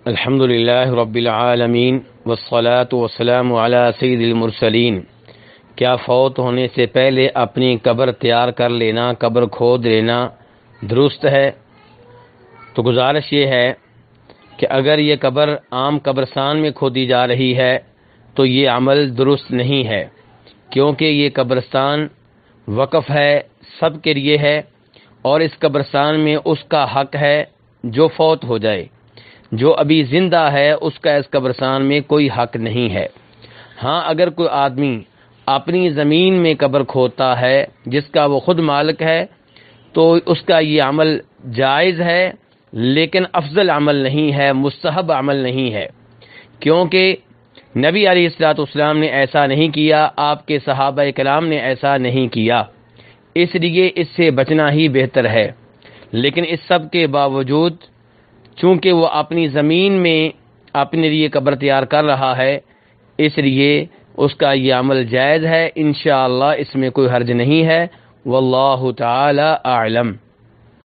الحمد للہ رب العالمین والصلاة والسلام علی سید المرسلین۔ کیا فوت ہونے سے پہلے اپنی قبر تیار کر لینا، قبر کھود لینا درست ہے؟ تو گزارش یہ ہے کہ اگر یہ قبر عام قبرستان میں کھودی جا رہی ہے تو یہ عمل درست نہیں ہے، کیونکہ یہ قبرستان وقف ہے، سب کے لیے ہے، اور اس قبرستان میں اس کا حق ہے جو فوت ہو جائے۔ جو ابھی زندہ ہے اس کا اس قبرستان میں کوئی حق نہیں ہے۔ ہاں، اگر کوئی آدمی اپنی زمین میں قبر کھودتا ہے جس کا وہ خود مالک ہے تو اس کا یہ عمل جائز ہے، لیکن افضل عمل نہیں ہے، مستحب عمل نہیں ہے، کیونکہ نبی علیہ السلام نے ایسا نہیں کیا، آپ کے صحابہ کرام نے ایسا نہیں کیا، اس لیے اس سے بچنا ہی بہتر ہے۔ لیکن اس سب کے باوجود چونکہ وہ اپنی زمین میں اپنے لیے قبر تیار کر رہا ہے، اس لیے اس کا یہ عمل جائز ہے، انشاءاللہ اس میں کوئی حرج نہیں ہے۔ واللہ تعالی اعلم۔